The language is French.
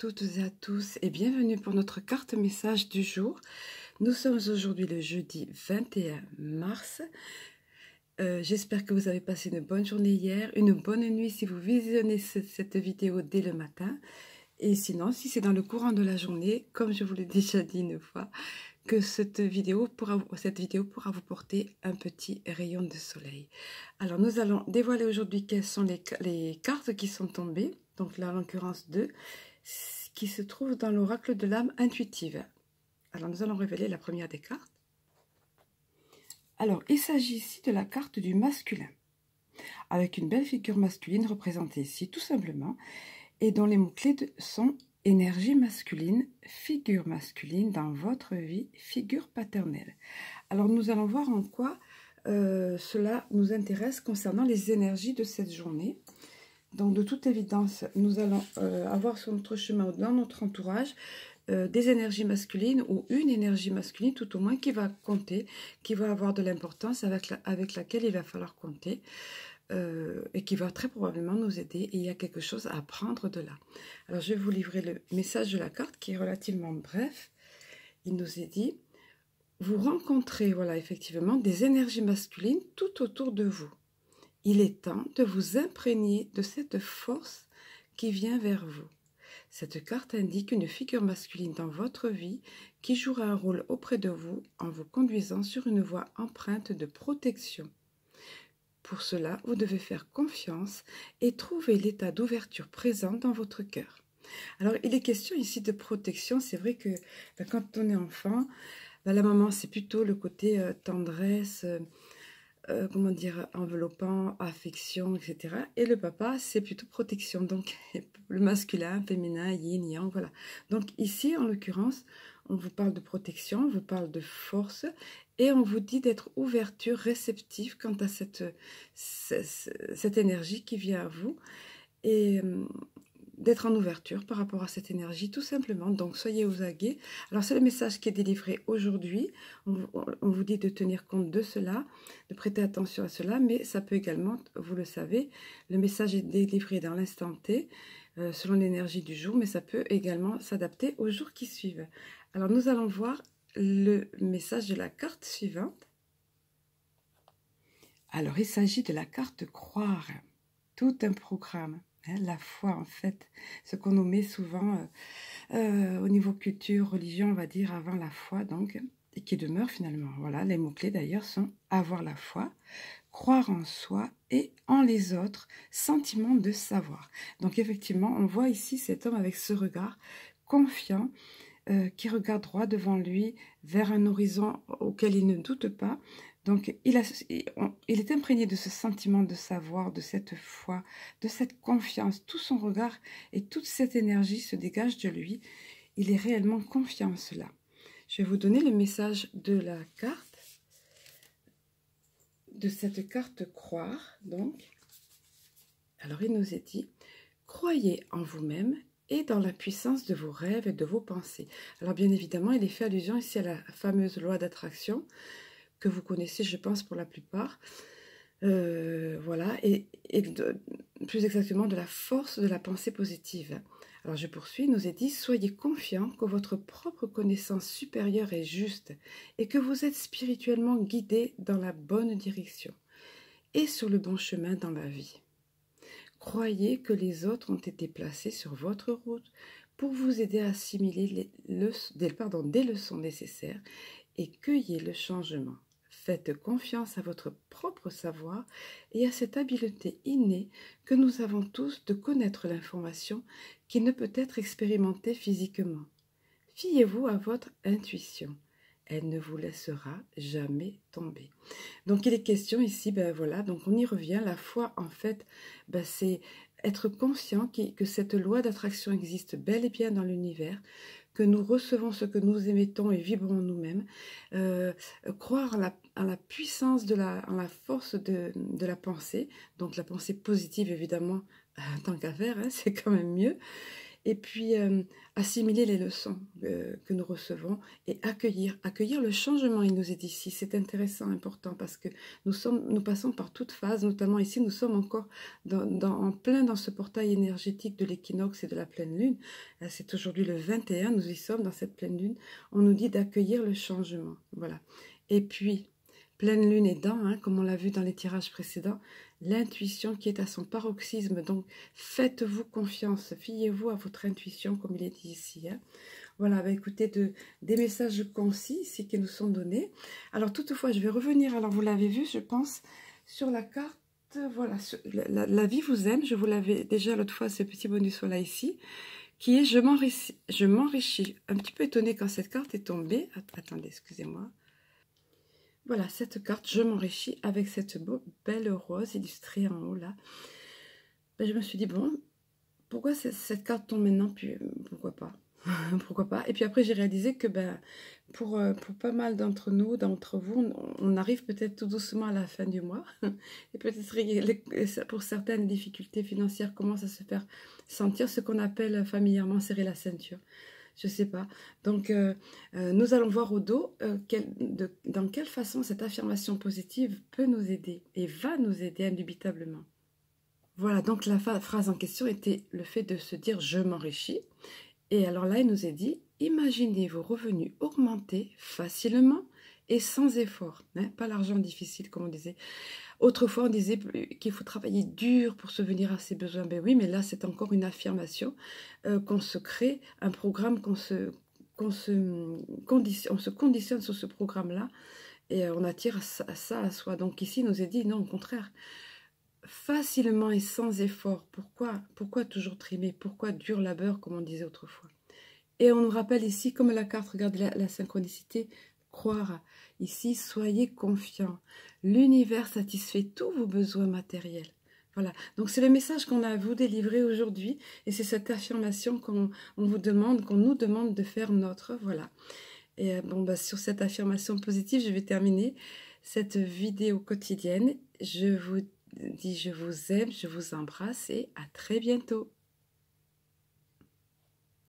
toutes et à tous et bienvenue pour notre carte message du jour. Nous sommes aujourd'hui le jeudi 21 mars. J'espère que vous avez passé une bonne journée hier, une bonne nuit si vous visionnez cette vidéo dès le matin. Et sinon, si c'est dans le courant de la journée, comme je vous l'ai déjà dit une fois, que cette vidéo pourra vous porter un petit rayon de soleil. Alors, nous allons dévoiler aujourd'hui quelles sont les cartes qui sont tombées. Donc là, en l'occurrence, deux, qui se trouvent dans l'oracle de l'âme intuitive. Alors, nous allons révéler la première des cartes. Alors, il s'agit ici de la carte du masculin, avec une belle figure masculine représentée ici, tout simplement, et dont les mots-clés sont énergie masculine, figure masculine dans votre vie, figure paternelle. Alors, nous allons voir en quoi cela nous intéresse concernant les énergies de cette journée. Donc, de toute évidence, nous allons avoir sur notre chemin ou dans notre entourage des énergies masculines ou une énergie masculine tout au moins qui va compter, qui va avoir de l'importance avec laquelle il va falloir compter. Et qui va très probablement nous aider, et il y a quelque chose à apprendre de là. Alors je vais vous livrer le message de la carte qui est relativement bref. Il nous est dit, vous rencontrez, voilà, effectivement, des énergies masculines tout autour de vous. Il est temps de vous imprégner de cette force qui vient vers vous. Cette carte indique une figure masculine dans votre vie qui jouera un rôle auprès de vous en vous conduisant sur une voie empreinte de protection. Pour cela, vous devez faire confiance et trouver l'état d'ouverture présent dans votre cœur. Alors, il est question ici de protection. C'est vrai que quand on est enfant, la maman, c'est plutôt le côté tendresse, comment dire, enveloppant, affection, etc. Et le papa, c'est plutôt protection. Donc, le masculin, féminin, yin, yang, voilà. Donc, ici, en l'occurrence, on vous parle de protection, on vous parle de force et on vous dit d'être ouverture, réceptif quant à cette énergie qui vient à vous et d'être en ouverture par rapport à cette énergie, tout simplement. Donc, soyez aux aguets. Alors, c'est le message qui est délivré aujourd'hui. On vous dit de tenir compte de cela, de prêter attention à cela, mais ça peut également, vous le savez, le message est délivré dans l'instant T, selon l'énergie du jour, mais ça peut également s'adapter aux jours qui suivent. Alors, nous allons voir le message de la carte suivante. Alors, il s'agit de la carte croire. Tout un programme. La foi, en fait, ce qu'on nous met souvent au niveau culture, religion, on va dire, avant la foi, donc, et qui demeure finalement. Voilà, les mots-clés d'ailleurs sont avoir la foi, croire en soi et en les autres, sentiment de savoir. Donc, effectivement, on voit ici cet homme avec ce regard confiant, qui regarde droit devant lui, vers un horizon auquel il ne doute pas. Donc, il est imprégné de ce sentiment de savoir, de cette foi, de cette confiance. Tout son regard et toute cette énergie se dégage de lui. Il est réellement confiant en cela. Je vais vous donner le message de la carte, de cette carte croire. Donc, alors il nous est dit, croyez en vous-même et dans la puissance de vos rêves et de vos pensées. Alors bien évidemment, il est fait allusion ici à la fameuse loi d'attraction que vous connaissez, je pense, pour la plupart. Voilà, et plus exactement de la force de la pensée positive. Alors je poursuis, il nous est dit, soyez confiants que votre propre connaissance supérieure est juste et que vous êtes spirituellement guidés dans la bonne direction et sur le bon chemin dans la vie. Croyez que les autres ont été placés sur votre route pour vous aider à assimiler des leçons nécessaires et cueillez le changement. Faites confiance à votre propre savoir et à cette habileté innée que nous avons tous de connaître l'information qui ne peut être expérimentée physiquement. Fiez-vous à votre intuition. Elle ne vous laissera jamais tomber. Donc, il est question ici, ben voilà, donc on y revient. La foi, en fait, ben c'est être conscient que cette loi d'attraction existe bel et bien dans l'univers, que nous recevons ce que nous émettons et vibrons nous-mêmes, croire à la puissance, en la force de la pensée, donc la pensée positive, évidemment, tant qu'à faire, hein, c'est quand même mieux. Et puis, assimiler les leçons que nous recevons et accueillir le changement, il nous est dit ici. C'est intéressant, important, parce que nous passons par toute phase, notamment ici, nous sommes encore en plein dans ce portail énergétique de l'équinoxe et de la pleine lune. C'est aujourd'hui le 21, nous y sommes dans cette pleine lune. On nous dit d'accueillir le changement, voilà. Et puis, pleine lune aidant, hein, comme on l'a vu dans les tirages précédents, l'intuition qui est à son paroxysme. Donc, faites-vous confiance, fiez-vous à votre intuition, comme il est dit ici. Hein. Voilà, bah, écoutez, des messages concis ici qui nous sont donnés. Alors, toutefois, je vais revenir, alors vous l'avez vu, je pense, sur la carte, voilà, la vie vous aime. Je vous l'avais déjà l'autre fois, ce petit bonus-là ici, qui est « je m'enrichis ». Un petit peu étonnée quand cette carte est tombée. Attendez, excusez-moi. Voilà, cette carte, je m'enrichis avec cette belle rose illustrée en haut là. Ben, je me suis dit, bon, pourquoi cette carte tombe maintenant? Puis pourquoi pas? Pourquoi pas? Et puis après, j'ai réalisé que ben, pour pas mal d'entre nous, d'entre vous, on arrive peut-être tout doucement à la fin du mois. Et peut-être pour certaines, les difficultés financières commencent à se faire sentir, ce qu'on appelle familièrement serrer la ceinture. Je sais pas. Donc, nous allons voir au dos dans quelle façon cette affirmation positive peut nous aider et va nous aider indubitablement. Voilà, donc la phrase en question était le fait de se dire « je m'enrichis ». Et alors là, il nous est dit « imaginez vos revenus augmenter facilement et sans effort. Hein, » Pas l'argent difficile, comme on disait. Autrefois, on disait qu'il faut travailler dur pour subvenir à ses besoins. Ben oui, mais là, c'est encore une affirmation qu'on se crée, un programme on se conditionne sur ce programme-là et on attire ça à soi. Donc ici, il nous est dit, non, au contraire, facilement et sans effort. Pourquoi toujours trimer? Pourquoi dur labeur, comme on disait autrefois? Et on nous rappelle ici, comme la carte, regarde la synchronicité, croire. Ici, soyez confiants. L'univers satisfait tous vos besoins matériels. Voilà. Donc, c'est le message qu'on a à vous délivrer aujourd'hui. Et c'est cette affirmation qu'on nous demande de faire notre. Voilà. Et bon, bah, sur cette affirmation positive, je vais terminer cette vidéo quotidienne. Je vous dis, je vous aime, je vous embrasse et à très bientôt.